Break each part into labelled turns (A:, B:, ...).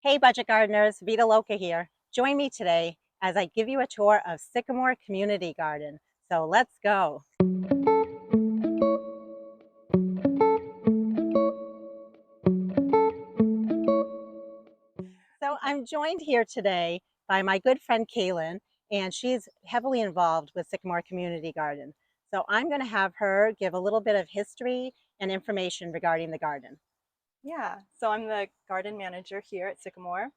A: Hey budget gardeners, Vita Loca here. Join me today as I give you a tour of Sycamore Community Garden. So let's go. So I'm joined here today by my good friend Kaylin, and she's heavily involved with Sycamore Community Garden. So I'm going to have her give a little bit of history and information regarding the garden.
B: Yeah, so I'm the garden manager here at Sycamore.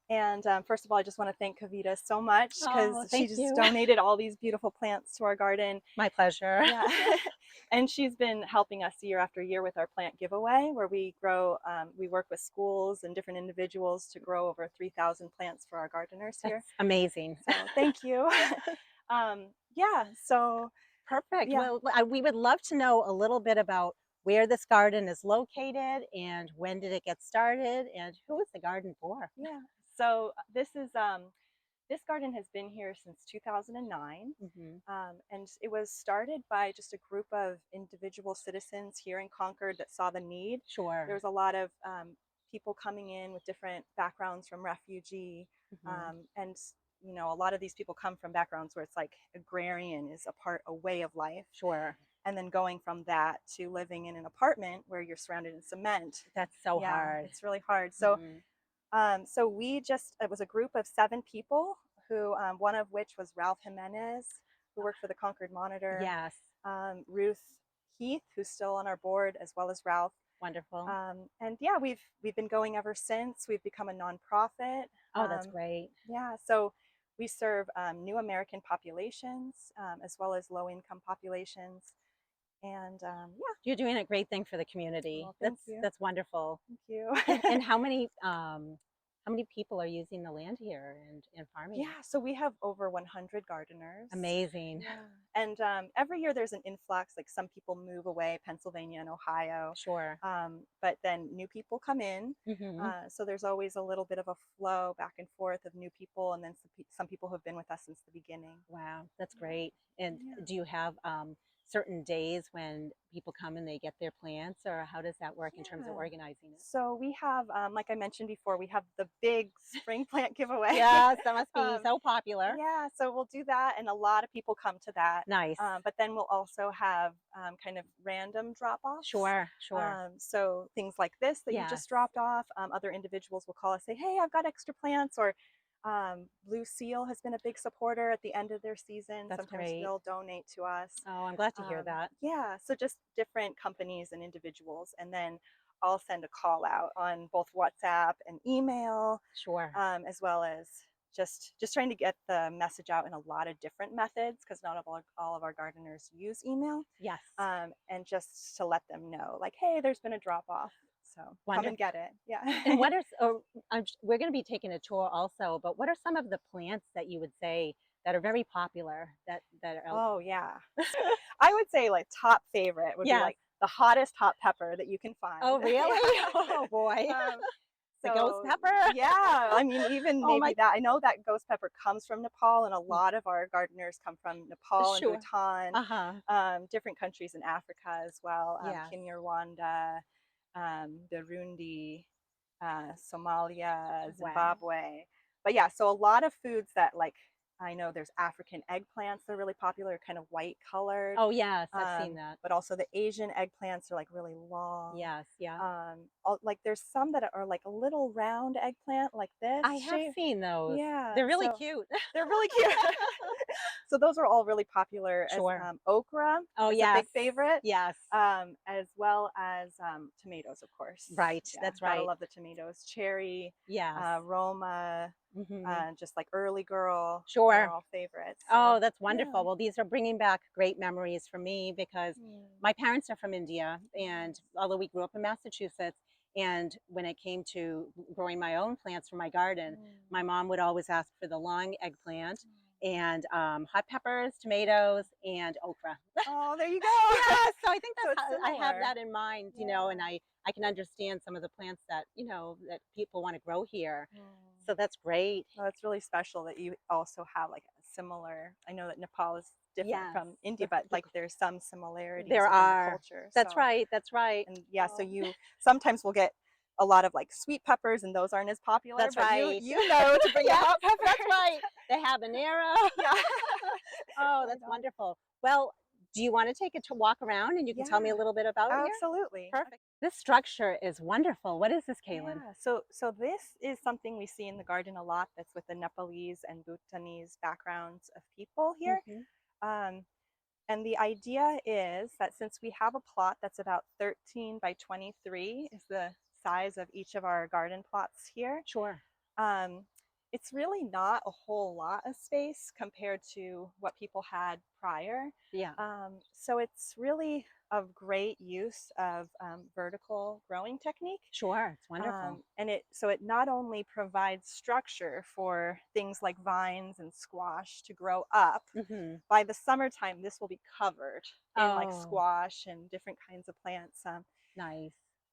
B: And first of all, I just want to thank Kavita so much because
A: Oh,
B: she
A: thank
B: just
A: you.
B: donated all these beautiful plants to our garden.
A: My pleasure.
B: Yeah. And she's been helping us year after year with our plant giveaway, where we grow, we work with schools and different individuals to grow over 3,000 plants for our gardeners here.
A: That's amazing.
B: So thank you. Yeah, so
A: Perfect.
B: yeah.
A: Well, we would love to know a little bit about where this garden is located and when did it get started and who is the garden for?
B: Yeah. So this garden has been here since 2009, and it was started by just a group of individual citizens here in Concord that saw the need. There
A: Sure.
B: was a lot of people coming in with different backgrounds from refugee, and a lot of these people come from backgrounds where it's like agrarian is a way of life.
A: Sure.
B: And then going from that to living in an apartment where you're surrounded in cement.
A: That's so
B: Yeah,
A: hard.
B: it's really hard. So it was a group of 7 people who, one of which was Ralph Jimenez, who worked for the Concord Monitor,
A: Yes.
B: Ruth Heath, who's still on our board, as well as Ralph.
A: Wonderful.
B: And yeah, we've been going ever since. We've become a nonprofit.
A: Oh, that's great.
B: Yeah, so we serve new American populations as well as low-income populations. And yeah.
A: You're doing a great thing for the community.
B: Well, thank you.
A: That's wonderful.
B: Thank you.
A: And how many people are using the land here and farming?
B: Yeah, so we have over 100 gardeners.
A: Amazing.
B: Yeah. And every year there's an influx, like some people move away, Pennsylvania and Ohio.
A: Sure.
B: But then new people come in. So there's always a little bit of a flow back and forth of new people, and then some people who have been with us since the beginning.
A: Wow, that's great. And
B: Yeah.
A: do you have certain days when people come and they get their plants, or how does that work in terms of organizing it?
B: So we have, like I mentioned before, we have the big spring plant giveaway.
A: Yes, that must be so popular.
B: Yeah, so we'll do that, and a lot of people come to that.
A: Nice.
B: But then we'll also have kind of random drop-offs.
A: Sure, sure.
B: So things like this that you
A: Yes.
B: just dropped off, other individuals will call us, say, hey, I've got extra plants, or Blue Seal has been a big supporter at the end of their season.
A: That's
B: Sometimes
A: great.
B: they'll donate to us.
A: Oh, I'm glad to hear that.
B: Yeah, so just different companies and individuals. And then I'll send a call out on both WhatsApp and email,
A: Sure.
B: as well as just trying to get the message out in a lot of different methods, because not all of our gardeners use email.
A: Yes.
B: And just to let them know, like, hey, there's been a drop off. So come and get it. Yeah.
A: And what are, we're going to be taking a tour also, but what are some of the plants that you would say that are very popular that are
B: Oh yeah. I would say like top favorite would be like the hottest hot pepper that you can find.
A: Oh, really? Oh boy. The ghost pepper?
B: Yeah, I mean, even maybe that. I know that ghost pepper comes from Nepal, and a lot of our gardeners come from Nepal and Bhutan, different countries in Africa as well, Kenya, Rwanda, Burundi, Somalia, Zimbabwe. But yeah, so a lot of foods that, like, I know there's African eggplants that are really popular, kind of white colored.
A: Oh yes, I've seen that.
B: But also the Asian eggplants are like really long.
A: Yes, yeah.
B: Like there's some that are like a little round eggplant like this.
A: I have seen those.
B: Yeah,
A: they're really cute.
B: They're really cute. So those are all really popular.
A: Sure.
B: As okra.
A: Oh
B: is
A: yes.
B: a big favorite.
A: Yes.
B: As well as tomatoes, of course.
A: Right.
B: Yeah,
A: that's right.
B: I love the tomatoes. Cherry.
A: Yes.
B: Roma. Just like early girl.
A: Sure.
B: They're all favorites. So,
A: oh, that's wonderful. Well, these are bringing back great memories for me because my parents are from India, and although we grew up in Massachusetts, and when it came to growing my own plants for my garden, my mom would always ask for the long eggplant and hot peppers, tomatoes, and okra.
B: Oh, there you go.
A: Yeah, so I think that's
B: So
A: I have that in mind, you know, and I can understand some of the plants that, that people want to grow here. So that's great.
B: Well, it's really special that you also have like a similar, I know that Nepal is different from India, but like there's some similarities
A: there
B: in
A: are
B: the culture.
A: That's right. That's right.
B: And yeah, so you sometimes will get a lot of like sweet peppers, and those aren't as popular.
A: That's
B: but
A: right.
B: you know to bring
A: Yes,
B: a hot pepper.
A: that's right. The habanero.
B: Yeah.
A: Oh, that's wonderful. Well, do you want to take a walk around and you can tell me a little bit about it here?
B: Absolutely.
A: Perfect. This structure is wonderful. What is this, Kaylin?
B: Yeah. So this is something we see in the garden a lot. That's with the Nepalese and Bhutanese backgrounds of people here. And the idea is that since we have a plot that's about 13 by 23 is the size of each of our garden plots here.
A: Sure.
B: It's really not a whole lot of space compared to what people had prior.
A: Yeah.
B: So it's really of great use of vertical growing technique.
A: Sure, it's wonderful.
B: And it not only provides structure for things like vines and squash to grow up. By the summertime, this will be covered in like squash and different kinds of plants.
A: Nice.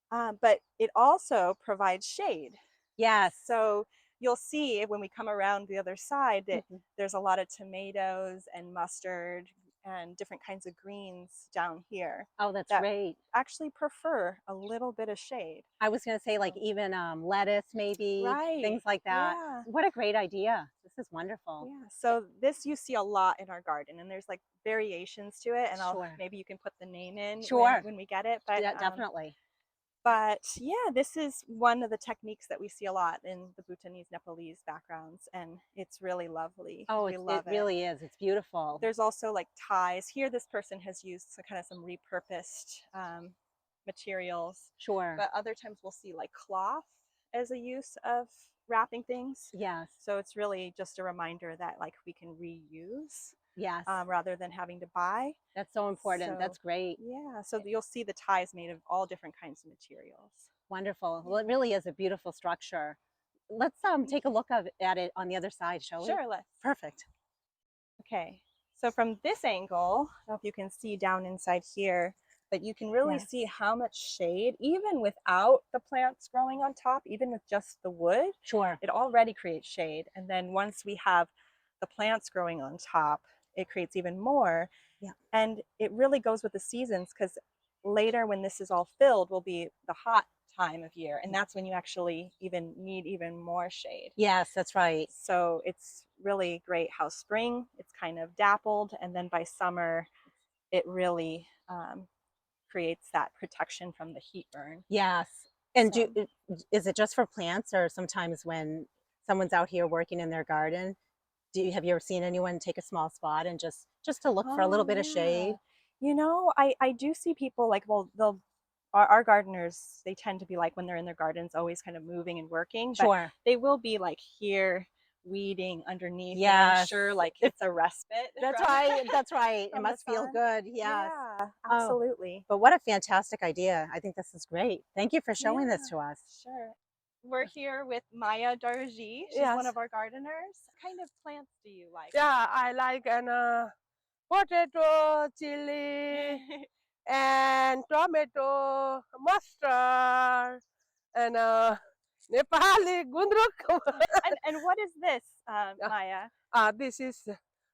B: But it also provides shade.
A: Yes.
B: So you'll see when we come around the other side that there's a lot of tomatoes and mustard and different kinds of greens down here.
A: Oh, that's great.
B: Actually prefer a little bit of shade.
A: I was going to say like even lettuce maybe, things like that. Yeah. What a great idea. This is wonderful.
B: Yeah, so this you see a lot in our garden, and there's like variations to it, and maybe you can put the name in when we get it. But
A: yeah, definitely.
B: But yeah, this is one of the techniques that we see a lot in the Bhutanese, Nepalese backgrounds, and it's really lovely.
A: Oh, it really is. It's beautiful.
B: There's also like ties. Here, this person has used some repurposed materials.
A: Sure.
B: But other times we'll see like cloth as a use of wrapping things.
A: Yes.
B: So it's really just a reminder that like we can reuse.
A: Yes.
B: Rather than having to buy.
A: That's so important. So, that's great.
B: Yeah. So you'll see the ties made of all different kinds of materials.
A: Wonderful. Well, it really is a beautiful structure. Let's take a look at it on the other side, shall we?
B: Sure, let's.
A: Perfect.
B: Okay. So from this angle, I don't know if you can see down inside here, but you can really see how much shade, even without the plants growing on top, even with just the wood.
A: Sure.
B: It already creates shade. And then once we have the plants growing on top, it creates even more.
A: Yeah.
B: And it really goes with the seasons, because later when this is all filled will be the hot time of year, and that's when you actually need even more shade.
A: Yes, that's right.
B: So it's really great how spring it's kind of dappled, and then by summer it really creates that protection from the heat burn.
A: Yes. And is it just for plants, or sometimes when someone's out here working in their garden, have you ever seen anyone take a small spot and just to look for a little bit of shade?
B: You know, I do see people like, well, our gardeners, they tend to be like, when they're in their gardens, always kind of moving and working.
A: Sure.
B: But they will be like here weeding underneath.
A: Yeah.
B: I'm sure like it's a respite.
A: That's right. That's right. It must feel good. Yes.
B: Yeah, absolutely.
A: But what a fantastic idea. I think this is great. Thank you for showing this to us.
B: Sure. We're here with Maya Darji. She's one of our gardeners. What kind of plants do you like?
C: Yeah, I like potato, chili, and tomato, mustard, and Nepali gundruk.
B: and what is this, Maya?
C: This is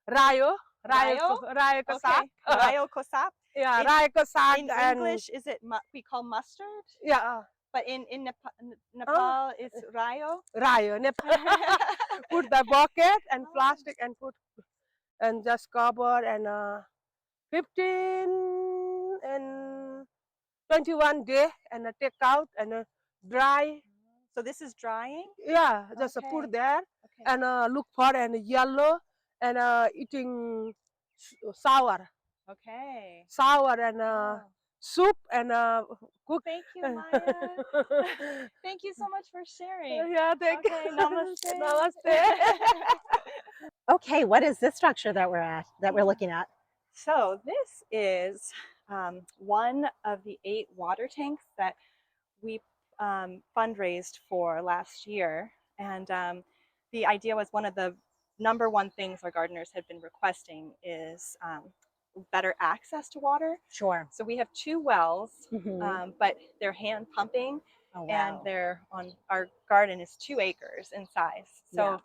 C: rayo
B: Kosak.
C: Okay.
B: Rayo kosak.
C: Yeah, rayo kosak.
B: In English, is it we call mustard?
C: Yeah.
B: But in Nepal, it's rayo.
C: Rayo. Nepal. Put the bucket and plastic and just cover, and 15 and 21 day, and take out and dry.
B: So this is drying?
C: Yeah, just put there and look for yellow and eating sour.
B: Okay.
C: Sour and soup and cook.
B: Thank you, Maya. Thank you so much for sharing.
C: Yeah, thank you.
B: Namaste.
C: Namaste.
A: Okay, what is this structure that we're looking at?
B: So this is one of the 8 water tanks that we fundraised for last year, and the idea was, one of the #1 things our gardeners had been requesting is better access to water.
A: Sure.
B: So we have 2 wells, but they're hand pumping.
A: Oh, wow.
B: And they're on, our garden is 2 acres in size, so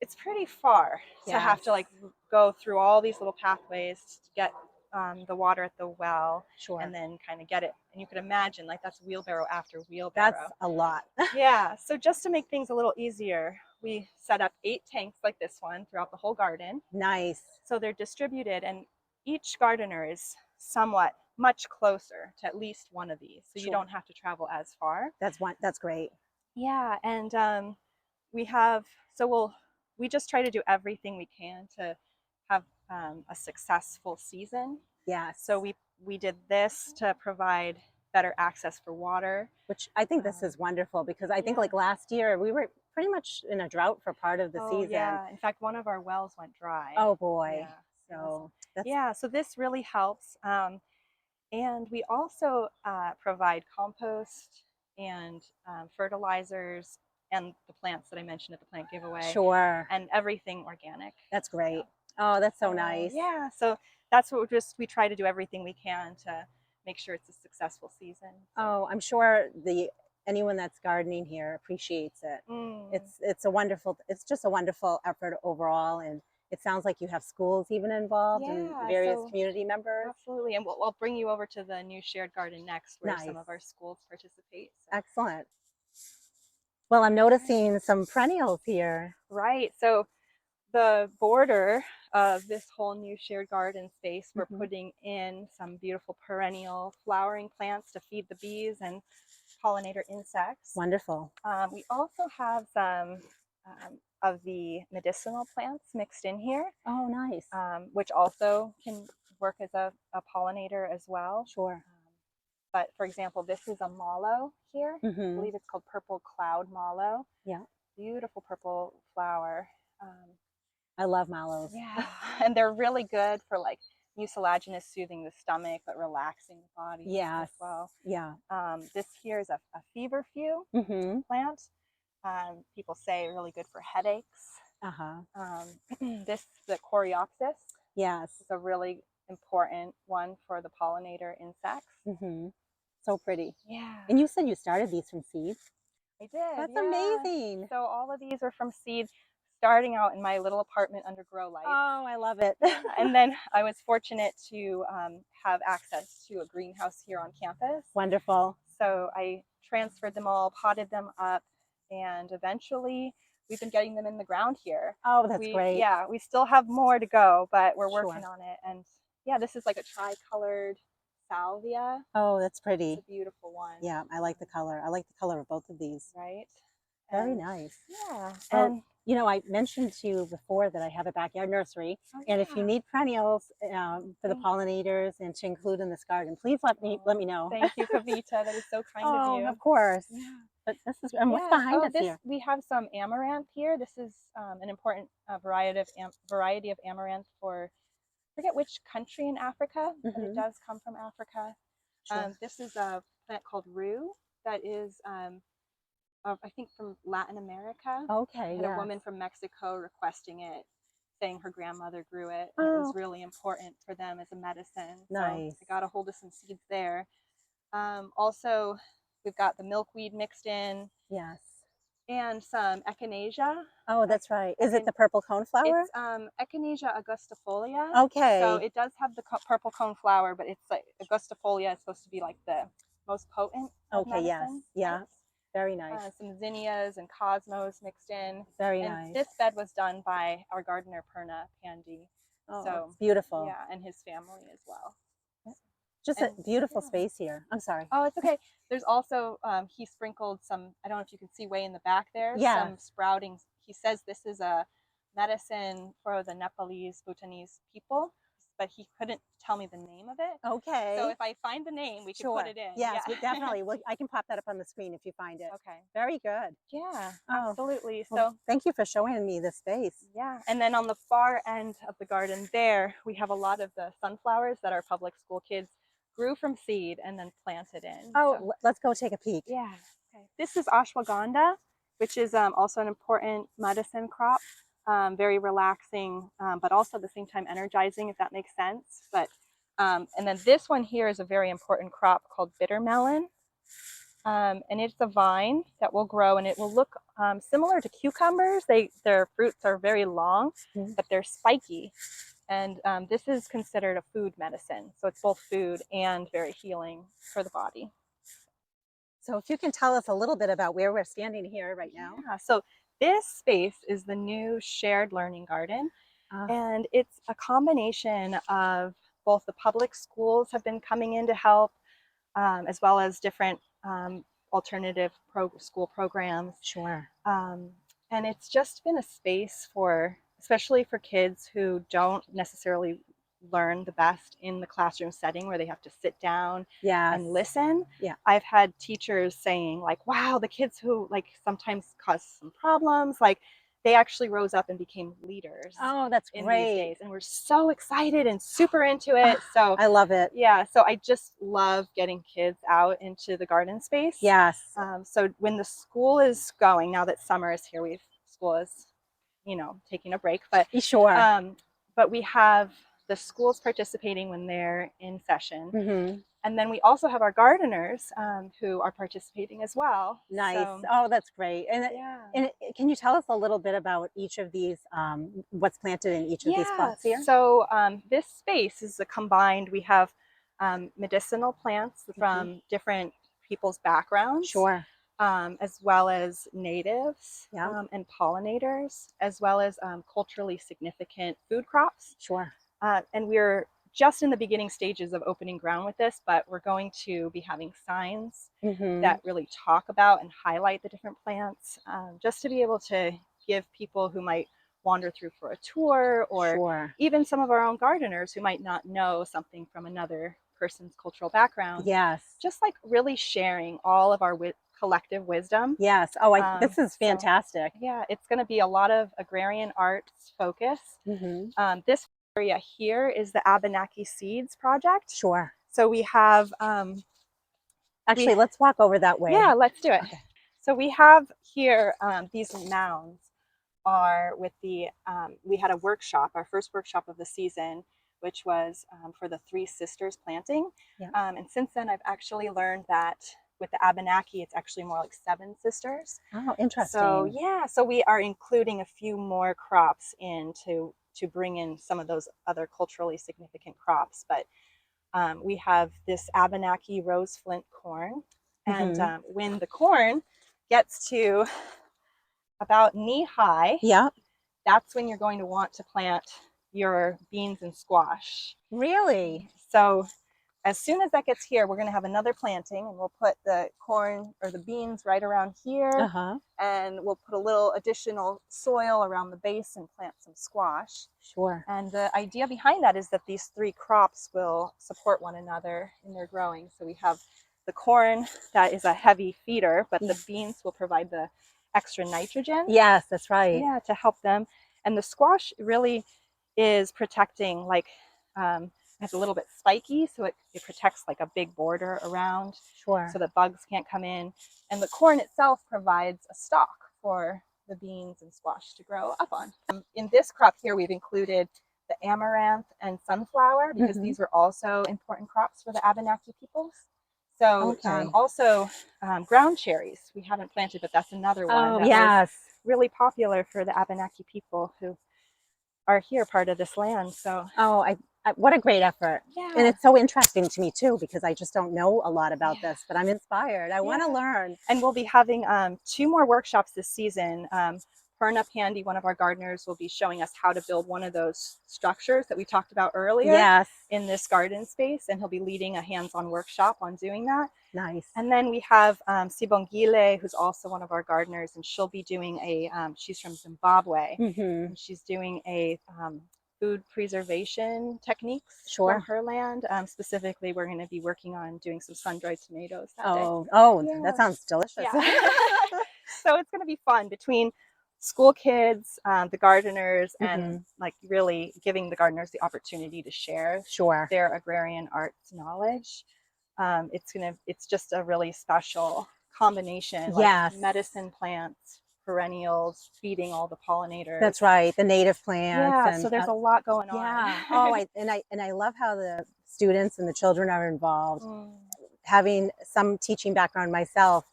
B: it's pretty far to have to like go through all these little pathways to get the water at the well,
A: Sure.
B: and then kind of get it. And you could imagine, like, that's wheelbarrow after wheelbarrow.
A: That's a lot.
B: Yeah. So just to make things a little easier, we set up 8 tanks like this one throughout the whole garden.
A: Nice.
B: So they're distributed, and each gardener is somewhat much closer to at least one of these, so
A: Sure.
B: you don't have to travel as far.
A: That's great.
B: Yeah. And we just try to do everything we can to have a successful season.
A: Yes.
B: So we did this to provide better access for water,
A: which I think this is wonderful, because I think like last year we were pretty much in a drought for part of the season.
B: Yeah. In fact, one of our wells went dry.
A: Oh boy.
B: Yeah.
A: So
B: so this really helps. And we also provide compost and fertilizers and the plants that I mentioned at the plant giveaway.
A: Sure.
B: And everything organic.
A: That's great. Oh, that's so nice.
B: Yeah. So that's what we try to do everything we can to make sure it's a successful season.
A: Oh, I'm sure anyone that's gardening here appreciates it. It's just a wonderful effort overall, and it sounds like you have schools even involved and various community members.
B: Absolutely. And we'll bring you over to the new shared garden next, where some of our schools participate. So.
A: Excellent. Well, I'm noticing some perennials here.
B: Right. So the border of this whole new shared garden space, we're putting in some beautiful perennial flowering plants to feed the bees and pollinator insects.
A: Wonderful.
B: We also have some of the medicinal plants mixed in here.
A: Oh, nice.
B: Which also can work as a pollinator as well.
A: Sure.
B: But for example, this is a mallow here. I believe it's called purple cloud mallow.
A: Yeah.
B: Beautiful purple flower.
A: I love mallows.
B: Yeah. And they're really good for like mucilaginous, soothing the stomach, but relaxing the body as well.
A: Yeah.
B: This here is a feverfew plant. People say really good for headaches. The coreopsis.
A: Yes.
B: Is a really important one for the pollinator insects.
A: So pretty.
B: Yeah.
A: And you said you started these from seeds?
B: I did.
A: That's amazing.
B: So all of these are from seed, starting out in my little apartment under grow lights.
A: Oh, I love it.
B: And then I was fortunate to have access to a greenhouse here on campus.
A: Wonderful.
B: So I transferred them all, potted them up, and eventually we've been getting them in the ground here.
A: Oh, that's great.
B: Yeah, we still have more to go, but we're working on it. And yeah, this is like a tri-colored salvia.
A: Oh, that's pretty.
B: It's a beautiful one.
A: Yeah, I like the color. I like the color of both of these.
B: Right.
A: Very nice.
B: Yeah.
A: And you know, I mentioned to you before that I have a backyard nursery, and if you need perennials for the pollinators and to include in this garden, please let me know.
B: Thank you, Kavita. That is so kind of you.
A: Of course.
B: Yeah.
A: But this is, and what's behind us here?
B: We have some amaranth here. This is an important variety of amaranth for, I forget which country in Africa, but it does come from Africa. Sure. This is a plant called rue that is, I think, from Latin America.
A: Okay,
B: and a woman from Mexico requesting it, saying her grandmother grew it. And it was really important for them as a medicine.
A: Nice.
B: So I got a hold of some seeds there. Also, we've got the milkweed mixed in.
A: Yes.
B: And some echinacea.
A: Oh, that's right. Is it the purple coneflower?
B: It's Echinacea augustifolia.
A: Okay.
B: So it does have the purple coneflower, but it's like augustifolia is supposed to be like the most potent.
A: Okay. Yes. Yeah. Very nice.
B: Some zinnias and cosmos mixed in.
A: Very nice.
B: And this bed was done by our gardener Perna Pandy.
A: Oh,
B: so
A: it's beautiful.
B: Yeah, and his family as well.
A: Just a beautiful space here. I'm sorry.
B: Oh, it's okay. There's also, he sprinkled some, I don't know if you can see way in the back there, some sprouting. He says this is a medicine for the Nepalese, Bhutanese people, but he couldn't tell me the name of it.
A: Okay.
B: So if I find the name, we can put it in.
A: Yes, definitely. Well, I can pop that up on the screen if you find it.
B: Okay.
A: Very good.
B: Yeah, absolutely.
A: Well,
B: so
A: thank you for showing me this space.
B: Yeah. And then on the far end of the garden there, we have a lot of the sunflowers that our public school kids grew from seed and then planted in.
A: Oh, so let's go take a peek.
B: Yeah. Okay. This is ashwagandha, which is also an important medicine crop. Very relaxing, but also at the same time energizing, if that makes sense. But and then this one here is a very important crop called bitter melon. And it's a vine that will grow, and it will look similar to cucumbers. Their fruits are very long, but they're spiky. And this is considered a food medicine. So it's both food and very healing for the body.
A: So if you can tell us a little bit about where we're standing here right now.
B: Yeah, so this space is the new shared learning garden. And it's a combination of both the public schools have been coming in to help, as well as different alternative school programs.
A: Sure.
B: And it's just been a space for, especially for kids who don't necessarily learn the best in the classroom setting where they have to sit down and listen.
A: Yeah.
B: I've had teachers saying like, wow, the kids who like sometimes cause some problems, like they actually rose up and became leaders.
A: Oh, that's
B: in
A: great.
B: These days. And we're so excited and super into it. So
A: I love it.
B: Yeah. So I just love getting kids out into the garden space.
A: Yes.
B: So when the school is going, now that summer is here, school is, taking a break, but
A: sure.
B: But we have the schools participating when they're in session.
A: Mm-hmm.
B: And then we also have our gardeners who are participating as well.
A: Nice.
B: So,
A: oh, that's great. And can you tell us a little bit about each of these, what's planted in each of these plots here?
B: So this space is a combined, we have medicinal plants from different people's backgrounds.
A: Sure.
B: As well as natives and pollinators, as well as culturally significant food crops.
A: Sure.
B: And we're just in the beginning stages of opening ground with this, but we're going to be having signs that really talk about and highlight the different plants, just to be able to give people who might wander through for a tour, or even some of our own gardeners who might not know something from another person's cultural background.
A: Yes.
B: Just like really sharing all of our collective wisdom.
A: Yes. Oh, this is fantastic.
B: So, yeah, it's going to be a lot of agrarian arts focus. This area here is the Abenaki Seeds project.
A: Sure.
B: So we have
A: actually let's walk over that way.
B: Yeah, let's do it. Okay. So we have here these mounds are with the we had a workshop, our first workshop of the season, which was for the Three Sisters planting. And since then I've actually learned that with the Abenaki it's actually more like 7 sisters.
A: Oh, interesting.
B: So yeah, so we are including a few more crops in to bring in some of those other culturally significant crops. But we have this Abenaki rose flint corn, and when the corn gets to about knee high, that's when you're going to want to plant your beans and squash.
A: Really?
B: So as soon as that gets here, we're going to have another planting, and we'll put the corn or the beans right around here, and we'll put a little additional soil around the base and plant some squash.
A: Sure.
B: And the idea behind that is that these 3 crops will support one another in their growing. So we have the corn that is a heavy feeder, but the beans will provide the extra nitrogen.
A: Yes, that's right.
B: Yeah, to help them. And the squash really is protecting, like, it's a little bit spiky, so it protects like a big border around, so that bugs can't come in. And the corn itself provides a stalk for the beans and squash to grow up on. In this crop here, we've included the amaranth and sunflower, because these were also important crops for the Abenaki peoples. So also ground cherries we haven't planted, but that's another one that was really popular for the Abenaki people who are here, part of this land. So
A: what a great effort.
B: Yeah.
A: And it's so interesting to me too, because I just don't know a lot about this, but I'm inspired. I want to learn.
B: And we'll be having 2 more workshops this season. Perna Pandy, one of our gardeners, will be showing us how to build one of those structures that we talked about earlier in this garden space, and he'll be leading a hands-on workshop on doing that.
A: Nice.
B: And then we have Sibongile, who's also one of our gardeners, and she'll be doing she's from Zimbabwe, and she's doing a food preservation techniques from her land. Specifically, we're going to be working on doing some sun-dried tomatoes that day.
A: That sounds delicious.
B: So it's going to be fun between school kids, the gardeners, and like really giving the gardeners the opportunity to share their agrarian arts knowledge. It's just a really special combination, like medicine plants, perennials, feeding all the pollinators.
A: That's right, the native plants.
B: Yeah, so there's a lot going on.
A: I love how the students and the children are involved. Having some teaching background myself,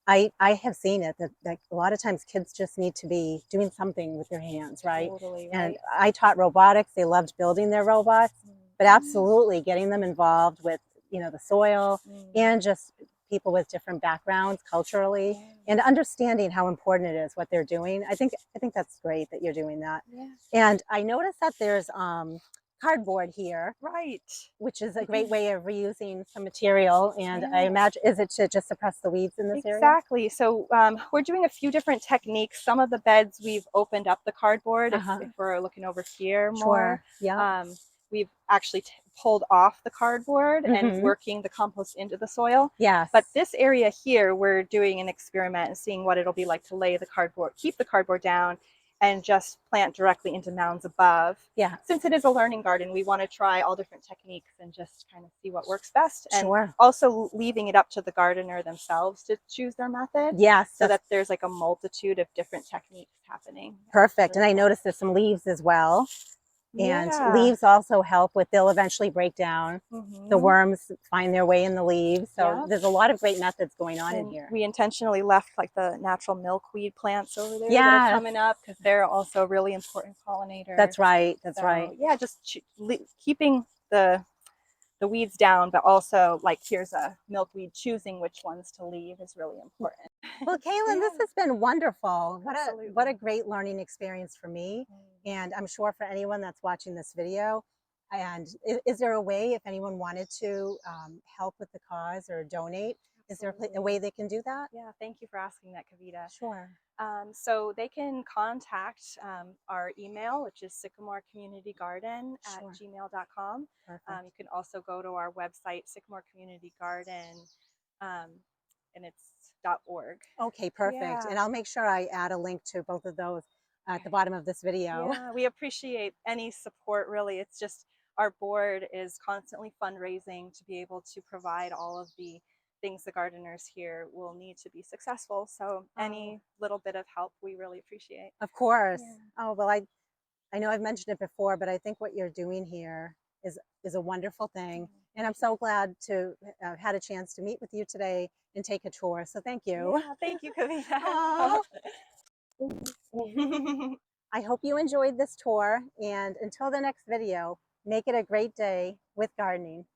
A: I have seen it that a lot of times kids just need to be doing something with their hands, right?
B: Totally,
A: And
B: right.
A: I taught robotics. They loved building their robots, but absolutely getting them involved with, you know, the soil and just people with different backgrounds culturally and understanding how important it is what they're doing. I think that's great that you're doing that. And I noticed that there's cardboard here,
B: right,
A: which is a great way of reusing some material. And I imagine, is it to just suppress the weeds in this area?
B: Exactly. So we're doing a few different techniques. Some of the beds we've opened up the cardboard. If we're looking over here more, we've actually pulled off the cardboard and working the compost into the soil.
A: Yes.
B: But this area here, we're doing an experiment and seeing what it'll be like to lay the cardboard, keep the cardboard down, and just plant directly into mounds above.
A: Yeah.
B: Since it is a learning garden, we want to try all different techniques and just kind of see what works best. And also leaving it up to the gardener themselves to choose their method.
A: Yes.
B: So that there's like a multitude of different techniques happening.
A: Perfect. And I noticed there's some leaves as well. And leaves also help with, they'll eventually break down. The worms find their way in the leaves. So there's a lot of great methods going on in here.
B: We intentionally left like the natural milkweed plants over there that are coming up because they're also really important pollinators.
A: That's right. That's right.
B: Yeah, just keeping the weeds down, but also like here's a milkweed, choosing which ones to leave is really important.
A: Well, Kaylin, this has been wonderful. What a great learning experience for me. And I'm sure for anyone that's watching this video. And is there a way, if anyone wanted to help with the cause or donate, is there a way they can do that?
B: Yeah, thank you for asking that, Kavita.
A: Sure.
B: So they can contact our email, which is sycamorecommunitygarden@gmail.com. You can also go to our website, Sycamore Community Garden, and it's .org.
A: Okay, perfect. And I'll make sure I add a link to both of those at the bottom of this video.
B: Yeah, we appreciate any support, really. It's just our board is constantly fundraising to be able to provide all of the things the gardeners here will need to be successful. So any little bit of help we really appreciate.
A: Of course. Oh, well, I know I've mentioned it before, but I think what you're doing here is a wonderful thing. And I'm so glad to have had a chance to meet with you today and take a tour. So thank you.
B: Yeah, thank you, Kavita.
A: I hope you enjoyed this tour, and until the next video, make it a great day with gardening.